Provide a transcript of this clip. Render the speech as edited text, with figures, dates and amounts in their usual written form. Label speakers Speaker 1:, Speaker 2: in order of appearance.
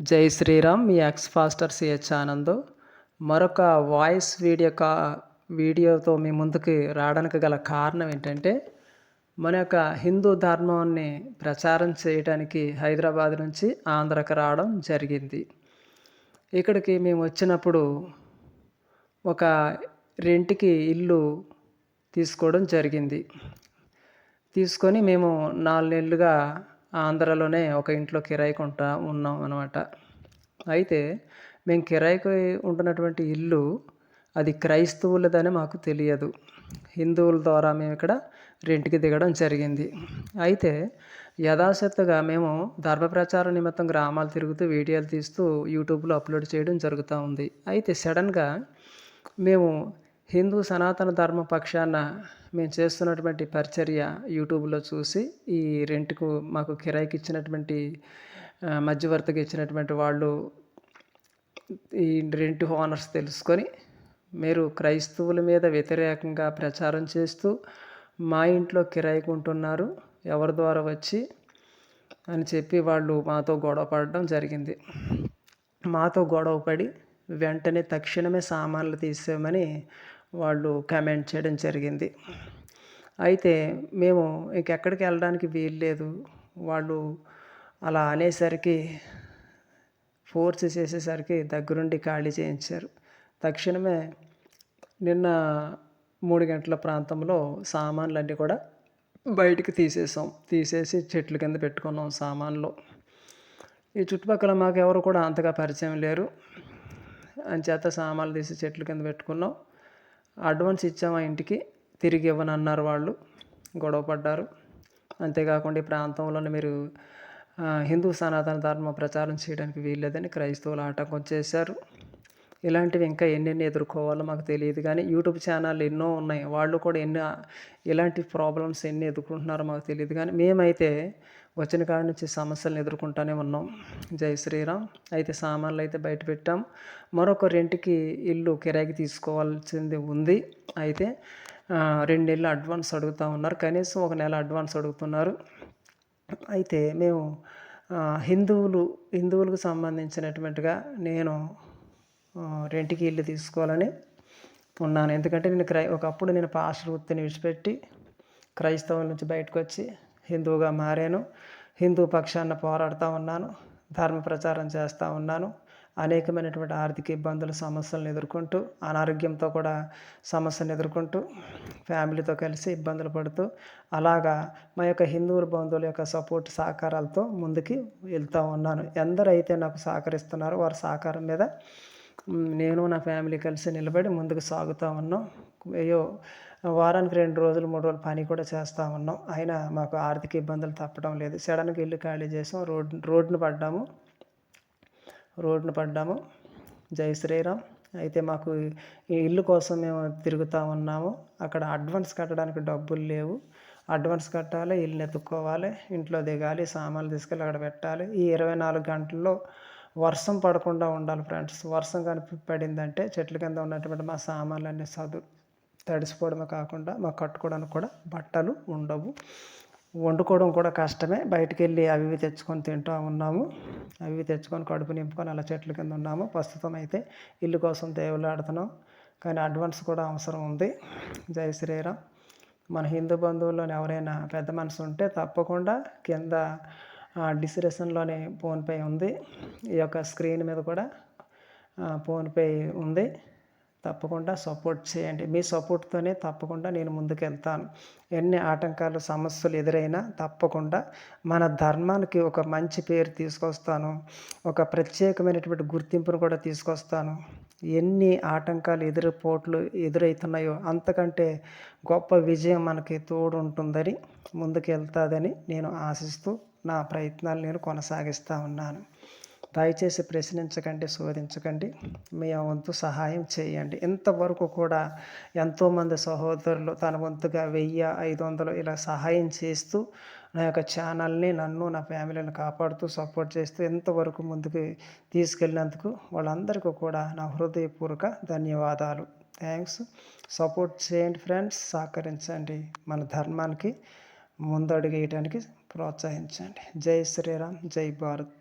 Speaker 1: జై శ్రీరామ్. మీ X faster CH Anand మరొక voice వీడియోతో మీ ముందుకి రావడానికి గల కారణం ఏంటంటే, మన యొక్క హిందూ ధర్మాన్ని ప్రచారం చేయడానికి హైదరాబాద్ నుంచి ఆంధ్రాకి రావడం జరిగింది. ఇక్కడికి మేము వచ్చినప్పుడు ఒక రెంట్కి ఇల్లు తీసుకోవడం జరిగింది. తీసుకొని మేము 4 నెలలుగా ఆంధ్రాలోనే ఒక ఇంట్లో కిరాయికి ఉన్నాం అనమాట. అయితే మేము కిరాయికి ఉంటున్నటువంటి ఇల్లు అది క్రైస్తవులదని మాకు తెలియదు. హిందువుల ద్వారా మేము ఇక్కడ రెంట్కి దిగడం జరిగింది. అయితే యథాశక్తిగా మేము ధర్మ ప్రచారం నిమిత్తం గ్రామాలు తిరుగుతూ వీడియోలు తీస్తూ యూట్యూబ్లో అప్లోడ్ చేయడం జరుగుతూ ఉంది. అయితే సడన్గా మేము హిందూ సనాతన ధర్మ పక్షాన మేము చేస్తున్నటువంటి పరిచర్య యూట్యూబ్లో చూసి ఈ రెంట్కు మాకు కిరాయికి ఇచ్చినటువంటి మధ్యవర్తికి ఇచ్చినటువంటి వాళ్ళు ఈ రెంట్ ఓనర్స్ తెలుసుకొని, మీరు క్రైస్తవుల మీద వ్యతిరేకంగా ప్రచారం చేస్తూ మా ఇంట్లో కిరాయికి ఉంటున్నారు, ఎవరి ద్వారా వచ్చి అని చెప్పి వాళ్ళు మాతో గొడవ పడడం జరిగింది. మాతో గొడవపడి వెంటనే తక్షణమే సామాన్లు తీసేయమని వాళ్ళు కామెంట్ చేయడం జరిగింది. అయితే మేము ఇంకెక్కడికి వెళ్ళడానికి వీలు లేదు. వాళ్ళు అలా అనేసరికి, ఫోర్స్ చేసేసరికి దగ్గరుండి ఖాళీ చేయించారు. తక్షణమే నిన్న 3 గంటల ప్రాంతంలో సామాన్లన్నీ కూడా బయటికి తీసేసి చెట్ల కింద పెట్టుకున్నాం సామాన్లు. ఈ చుట్టుపక్కల మాకెవరు కూడా అంతగా పరిచయం లేరు. అంచేత సామాన్లు తీసి చెట్ల కింద పెట్టుకున్నాం. అడ్వాన్స్ ఇచ్చాము ఆ ఇంటికి, తిరిగి ఇవ్వనన్నారు వాళ్ళు, గొడవ పడ్డారు. అంతేకాకుండా ఈ ప్రాంతంలోనే మీరు హిందూ సనాతన ధర్మ ప్రచారం చేయడానికి వీల్లేదని క్రైస్తవులు ఆటంకం చేశారు. ఇలాంటివి ఇంకా ఎన్నెన్ని ఎదుర్కోవాలో మాకు తెలియదు. కానీ యూట్యూబ్ ఛానళ్ళు ఎన్నో ఉన్నాయి, వాళ్ళు కూడా ఇలాంటి ప్రాబ్లమ్స్ ఎన్ని ఎదుర్కొంటున్నారో మాకు తెలియదు. కానీ మేమైతే వచ్చిన కాడి నుంచి సమస్యలను ఎదుర్కొంటూనే ఉన్నాం. జై శ్రీరామ్. అయితే సామాన్లు అయితే బయట పెట్టాం. మరొక రెంట్కి ఇల్లు కిరాయికి తీసుకోవాల్సింది ఉంది. అయితే 2 నెలలు అడ్వాన్స్ అడుగుతూ ఉన్నారు, కనీసం 1 నెల అడ్వాన్స్ అడుగుతున్నారు. అయితే మేము హిందువులకు సంబంధించినటువంటిగా నేను రెంట్కి ఇల్లు తీసుకోవాలని ఉన్నాను. ఎందుకంటే ఒకప్పుడు నేను పాస్టర్ వృత్తిని విడిచిపెట్టి క్రైస్తవుల నుంచి బయటకు వచ్చి హిందువుగా మారాను. హిందూ పక్షాన పోరాడుతూ ఉన్నాను, ధర్మ ప్రచారం చేస్తూ ఉన్నాను. అనేకమైనటువంటి ఆర్థిక ఇబ్బందులు, సమస్యలను ఎదుర్కొంటూ, అనారోగ్యంతో కూడా సమస్యను ఎదుర్కొంటూ, ఫ్యామిలీతో కలిసి ఇబ్బందులు పడుతూ, అలాగా మా యొక్క హిందువుల బంధువుల యొక్క సపోర్ట్ సహకారాలతో ముందుకి వెళ్తూ ఉన్నాను. ఎందరైతే నాకు సహకరిస్తున్నారో వారి సహకారం మీద నేను నా ఫ్యామిలీ కలిసి నిలబడి ముందుకు సాగుతూ ఉన్నాం. వారానికి 2 రోజులు 3 రోజులు పని కూడా చేస్తూ ఉన్నాం. అయినా మాకు ఆర్థిక ఇబ్బందులు తప్పడం లేదు. సడన్గా ఇల్లు ఖాళీ చేసాం, రోడ్డున పడ్డాము. జై శ్రీరామ్. అయితే మాకు ఈ ఇల్లు కోసం మేము తిరుగుతూ ఉన్నాము. అక్కడ అడ్వాన్స్ కట్టడానికి డబ్బులు లేవు. అడ్వాన్స్ కట్టాలి, ఇల్లు ఎత్తుక్కోవాలి, ఇంట్లో దిగాలి, సామాన్లు తీసుకెళ్ళి అక్కడ పెట్టాలి. ఈ 24 గంటల్లో వర్షం పడకుండా ఉండాలి ఫ్రెండ్స్. వర్షం కానీ పడిందంటే చెట్ల కింద ఉన్నటువంటి మా సామాన్లన్నీ తడిసిపోవడమే కాకుండా మాకు కట్టుకోవడానికి కూడా బట్టలు ఉండవు. వండుకోవడం కూడా కష్టమే. బయటికి వెళ్ళి అవి తెచ్చుకొని తింటూ ఉన్నాము. అవి తెచ్చుకొని కడుపు నింపుకొని అలా చెట్ల కింద ఉన్నాము. ప్రస్తుతం అయితే ఇల్లు కోసం దేవులాడుతున్నాం, కానీ అడ్వాన్స్ కూడా అవసరం ఉంది. జై శ్రీరామ్. మన హిందూ బంధువుల్లోని ఎవరైనా పెద్ద మనసు ఉంటే తప్పకుండా కింద డిస్క్రిప్షన్లోనే ఫోన్పే ఉంది, ఈ యొక్క స్క్రీన్ మీద కూడా ఫోన్పే ఉంది. తప్పకుండా సపోర్ట్ చేయండి. మీ సపోర్ట్తోనే తప్పకుండా నేను ముందుకు వెళ్తాను. ఎన్ని ఆటంకాలు, సమస్యలు ఎదురైనా తప్పకుండా మన ధర్మానికి ఒక మంచి పేరు తీసుకొస్తాను. ఒక ప్రత్యేకమైనటువంటి గుర్తింపును కూడా తీసుకొస్తాను. ఎన్ని ఆటంకాలు, పోట్లు ఎదురవుతున్నాయో అంతకంటే గొప్ప విజయం మనకి తోడు ఉంటుందని, ముందుకు వెళ్తుందని నేను ఆశిస్తూ నా ప్రయత్నాలు నేను కొనసాగిస్తూ ఉన్నాను. దయచేసి ప్రశ్నించకండి, శోధించకండి, మీ వంతు సహాయం చేయండి. ఇంతవరకు కూడా ఎంతోమంది సహోదరులు తన వంతుగా 1000, 500 ఇలా సహాయం చేస్తూ నా యొక్క ఛానల్ని, నన్ను, నా ఫ్యామిలీని కాపాడుతూ సపోర్ట్ చేస్తూ ఎంతవరకు ముందుకు తీసుకెళ్ళినందుకు వాళ్ళందరికీ కూడా నా హృదయపూర్వక ధన్యవాదాలు. థ్యాంక్స్. సపోర్ట్ చేయండి ఫ్రెండ్స్, సహకరించండి. మన ధర్మానికి ముందడుగు వేయడానికి ప్రోత్సహించండి. జై శ్రీరామ్, జై భారత్.